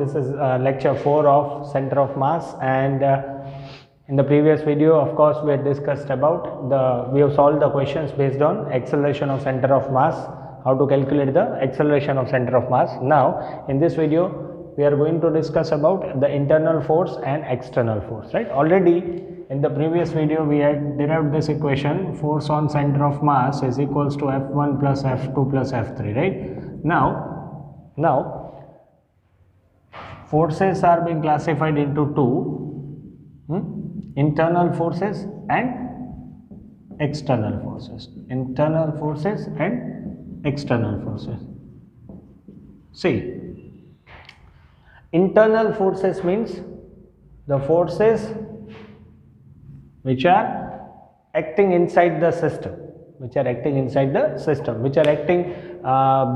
This is lecture 4 of center of mass, and in the previous video, of course, we had discussed about we have solved the questions based on acceleration of center of mass, how to calculate the acceleration of center of mass. Now in this video we are going to discuss about the internal force and external force, right? Already in the previous video we had derived this equation, force on center of mass is equals to F1 plus F2 plus F3, right? Now forces are being classified into two, internal forces and external forces. Internal forces and external forces. See, internal forces means the forces which are acting inside the system, which are acting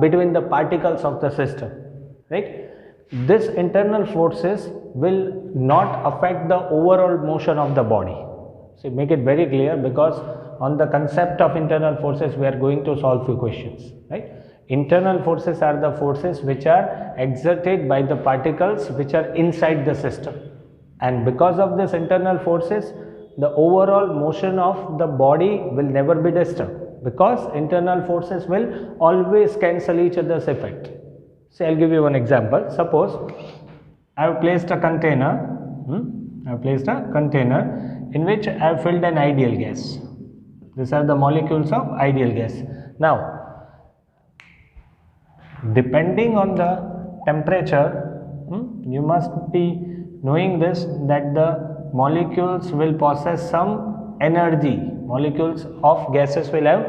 between the particles of the system, right? This internal forces will not affect the overall motion of the body. So make it very clear, because on the concept of internal forces we are going to solve few questions, right? Internal forces are the forces which are exerted by the particles which are inside the system, and because of this internal forces the overall motion of the body will never be disturbed, because internal forces will always cancel each other's effect. See, I'll give you one example. Suppose I have placed a container, in which I have filled an ideal gas. These are the molecules of ideal gas. Now, depending on the temperature, you must be knowing this, that the molecules will possess some energy. Molecules of gases will have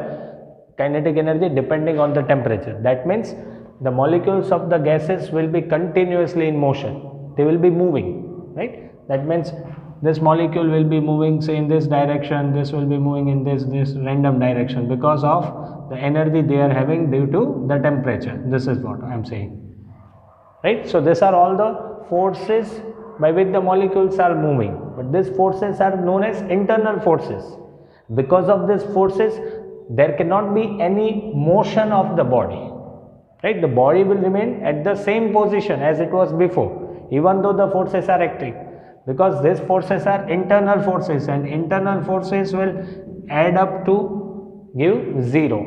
kinetic energy depending on the temperature. That means the molecules of the gases will be continuously in motion. They will be moving, right? That means this molecule will be moving, say, in this direction, this will be moving in this random direction, because of the energy they are having due to the temperature. This is what I am saying, right? So these are all the forces by which the molecules are moving, but these forces are known as internal forces. Because of these forces there cannot be any motion of the body, right? The body will remain at the same position as it was before, even though the forces are acting, because these forces are internal forces, and internal forces will add up to give zero.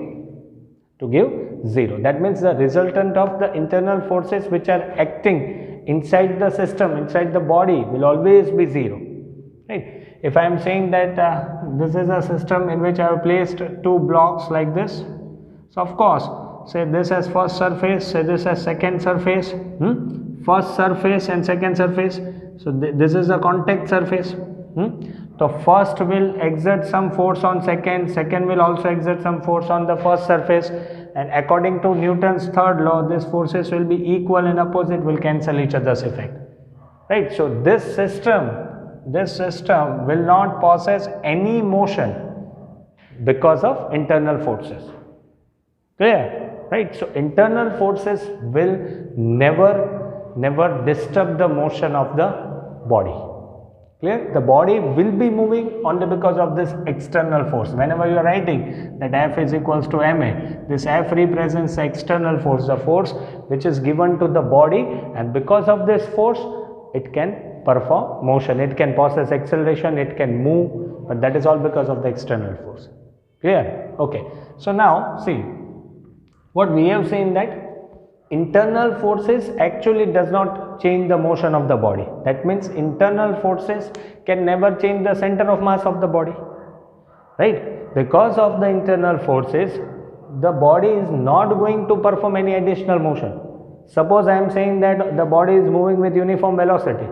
That means the resultant of the internal forces which are acting inside the system, inside the body, will always be zero, right? If I am saying that this is a system in which I have placed two blocks like this, so of course, say this as first surface, say this as second surface, first surface and second surface. So this is the contact surface. So first will exert some force on second, second will also exert some force on the first surface, and according to Newton's third law, these forces will be equal and opposite, will cancel each other's effect, right? So this system will not possess any motion because of internal forces. Clear, right? So internal forces will never disturb the motion of the body. Clear? The body will be moving only because of this external force. Whenever you are writing that F is equals to ma, this F represents the external force, the force which is given to the body, and because of this force it can perform motion, it can possess acceleration, it can move, but that is all because of the external force. Clear? Okay. So now see, what we have seen, that internal forces actually does not change the motion of the body. That means internal forces can never change the center of mass of the body, right? Because of the internal forces, the body is not going to perform any additional motion. Suppose I am saying that the body is moving with uniform velocity.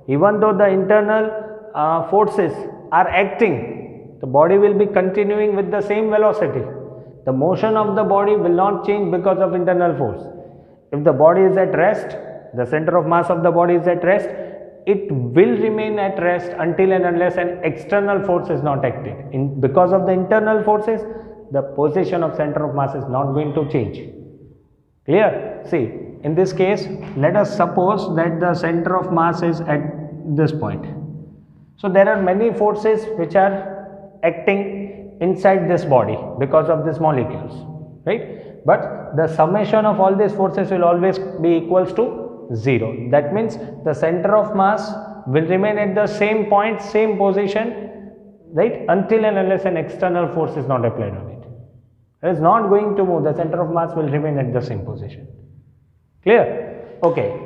Even though the internal forces are acting, the body will be continuing with the same velocity. The motion of the body will not change because of internal force. If the body is at rest, the center of mass of the body is at rest, it will remain at rest until and unless an external force is not acting. Because of the internal forces, the position of center of mass is not going to change. Clear? See, in this case, let us suppose that the center of mass is at this point. So there are many forces which are acting inside this body because of these molecules, right? But the summation of all these forces will always be equals to 0. That means the center of mass will remain at the same point, same position, right, until and unless an external force is not applied on it. It is not going to move. The center of mass will remain at the same position. Clear? Okay.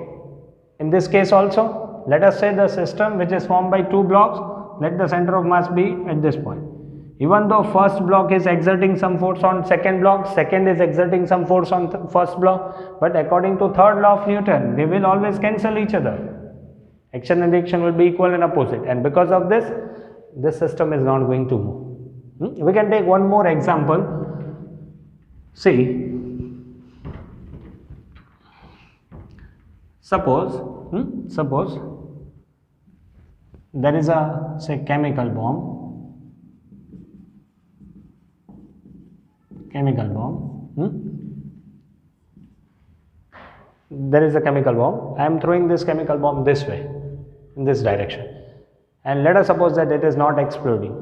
In this case also, let us say the system which is formed by two blocks, let the center of mass be at this point. Even though first block is exerting some force on second block, second is exerting some force on first block, but according to third law of Newton, they will always cancel each other. Action and reaction will be equal and opposite, and because of this, this system is not going to move. We can take one more example. See, suppose there is a, say, chemical bomb. There is a chemical bomb. I am throwing this chemical bomb this way, in this direction, and let us suppose that it is not exploding.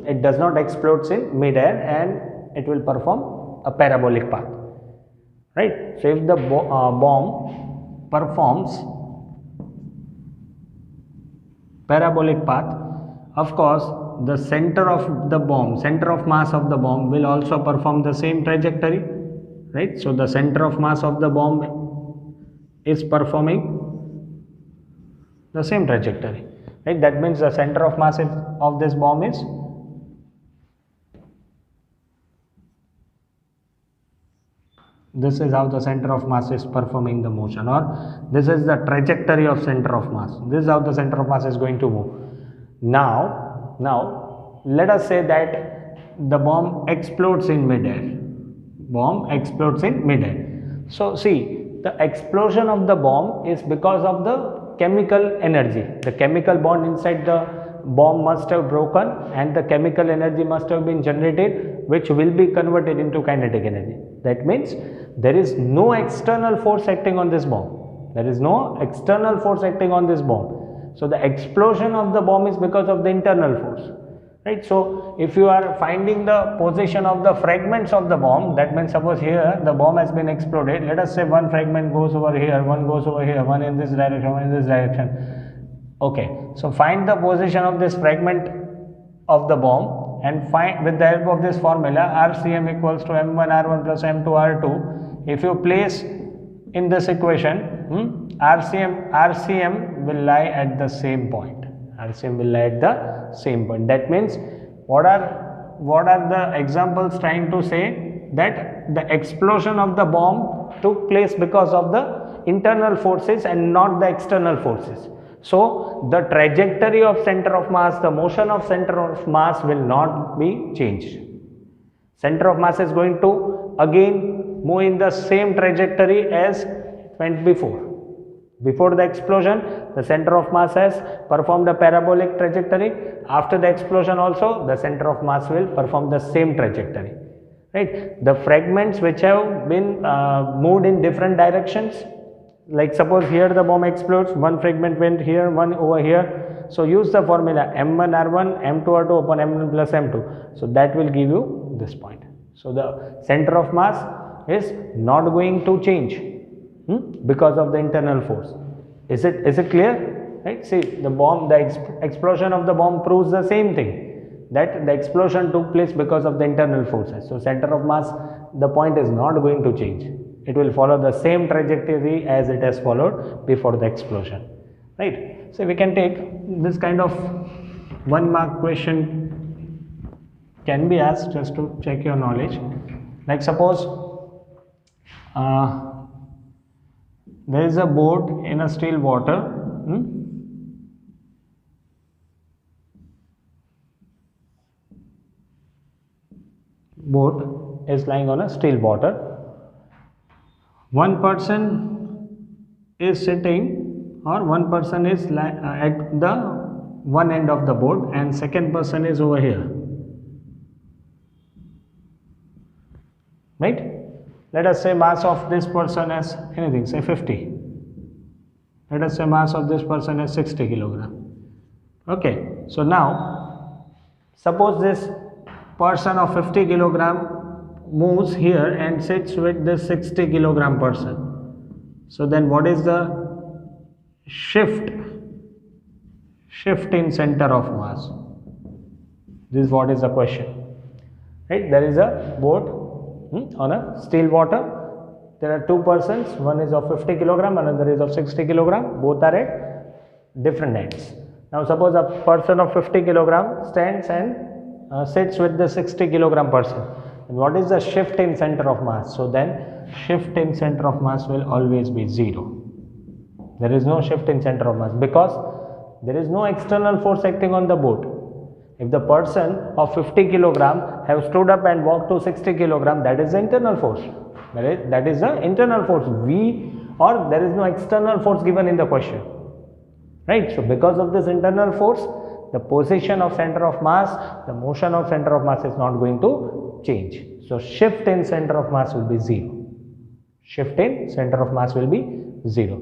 It does not explode in mid-air, and it will perform a parabolic path, right? So if the bomb performs parabolic path, of course the center of the bomb, center of mass of the bomb will also perform the same trajectory, right? So the center of mass of the bomb is performing the same trajectory, right? That means the center of mass of this bomb is this is how the center of mass is performing the motion, or this is the trajectory of center of mass. This is how the center of mass is going to move. Now let us say that the bomb explodes in mid-air. So see, the explosion of the bomb is because of the chemical energy. The chemical bond inside the bomb must have broken, and the chemical energy must have been generated, which will be converted into kinetic energy. That means there is no external force acting on this bomb. So the explosion of the bomb is because of the internal force, right? So if you are finding the position of the fragments of the bomb, that means suppose here the bomb has been exploded. Let us say one fragment goes over here, one goes over here, one in this direction, one in this direction. Okay, so find the position of this fragment of the bomb and find, with the help of this formula, RCM equals to M1R1 plus M2R2. If you place in this equation, RCM will lie at the same point. That means what are the examples trying to say? That the explosion of the bomb took place because of the internal forces and not the external forces. So the trajectory of center of mass, the motion of center of mass will not be changed. Center of mass is going to again move in the same trajectory as went before. Before the explosion, the center of mass has performed a parabolic trajectory. After the explosion also, the center of mass will perform the same trajectory, right? The fragments which have been moved in different directions, like suppose here the bomb explodes, one fragment went here, one over here. So use the formula M1R1 M2R2 upon M1 plus M2. So that will give you this point. So the center of mass is not going to change because of the internal force. Is it clear? Right? See, the explosion of the bomb proves the same thing, that the explosion took place because of the internal forces. So center of mass, the point is not going to change. It will follow the same trajectory as it has followed before the explosion, right? So we can take this kind of 1 mark question can be asked just to check your knowledge. Like suppose there is a boat in a still water. Boat is lying on a still water. One person is sitting, or one person is at the one end of the boat, and second person is over here, right? Let us say mass of this person as anything, say 50. Let us say mass of this person is 60 kilogram. Okay, so now suppose this person of 50 kilogram moves here and sits with this 60 kilogram person. So then what is the shift in center of mass. This is what is the question, right? There is a boat on a still water. There are two persons, one is of 50 kilogram, another is of 60 kilogram. Both are at different ends. Now suppose a person of 50 kilogram stands and sits with the 60 kilogram person. And what is the shift in center of mass? So then shift in center of mass will always be 0. There is no shift in center of mass because there is no external force acting on the boat. If the person of 50 kilogram have stood up and walked to 60 kilogram, that is the internal force. That is the internal force. Or there is no external force given in the question. Right? So because of this internal force, the position of center of mass, the motion of center of mass is not going to change. So shift in center of mass will be 0. Shift in center of mass will be 0.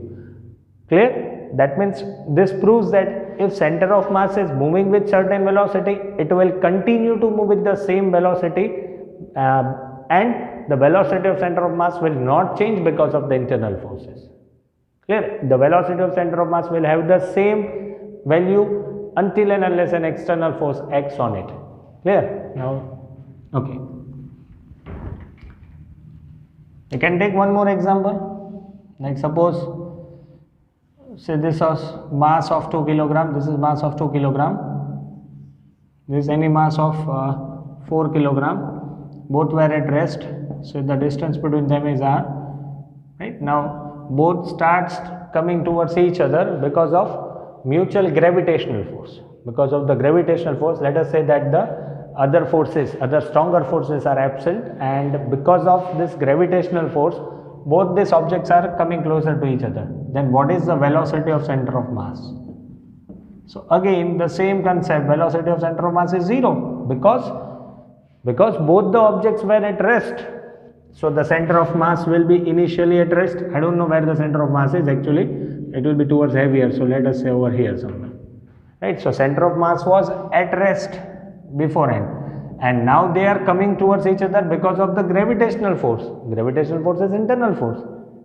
Clear? That means this proves that if center of mass is moving with certain velocity, it will continue to move with the same velocity and the velocity of center of mass will not change because of the internal forces. Clear? The velocity of center of mass will have the same value until and unless an external force acts on it. Clear? Now, okay. You can take one more example. Like suppose, say this is mass of 2 kilogram, this is mass of 2 kilogram, this is any mass of 4 kilogram, both were at rest, so the distance between them is r, right? Now both starts coming towards each other because of mutual gravitational force. Because of the gravitational force, let us say that the other forces, other stronger forces are absent, and because of this gravitational force, both these objects are coming closer to each other. Then what is the velocity of center of mass? So again the same concept, velocity of center of mass is 0 because both the objects were at rest. So the center of mass will be initially at rest. I don't know where the center of mass is actually. It will be towards heavier. So let us say over here somewhere. Right. So center of mass was at rest beforehand. And now they are coming towards each other because of the gravitational force. Gravitational force is internal force.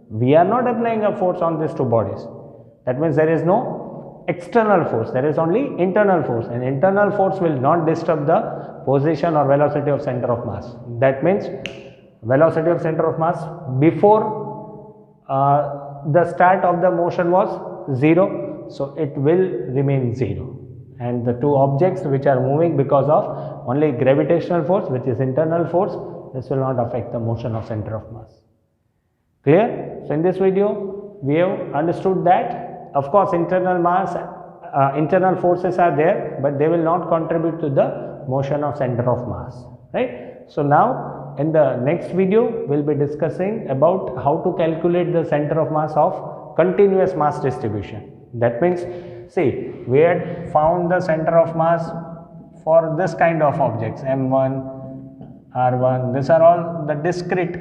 We are not applying a force on these two bodies. That means there is no external force. There is only internal force. And internal force will not disturb the position or velocity of center of mass. That means velocity of center of mass before the start of the motion was 0. So it will remain 0. And the two objects which are moving because of only gravitational force, which is internal force, this will not affect the motion of center of mass. Clear? So in this video we have understood that of course internal mass, internal forces are there, but they will not contribute to the motion of center of mass, right? So now in the next video we will be discussing about how to calculate the center of mass of continuous mass distribution. That means, see, we had found the center of mass for this kind of objects, M1, R1, these are all the discrete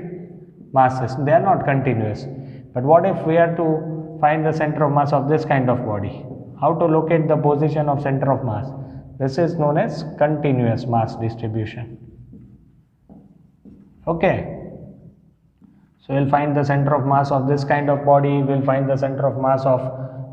masses, they are not continuous. But what if we are to find the center of mass of this kind of body? How to locate the position of center of mass? This is known as continuous mass distribution. Okay. So we will find the center of mass of this kind of body, we will find the center of mass of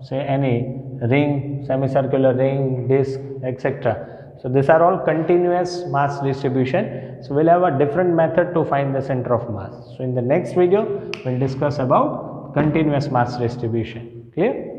say any ring, semicircular ring, disc, etc. So these are all continuous mass distribution. So we will have a different method to find the center of mass. So in the next video we will discuss about continuous mass distribution. Clear?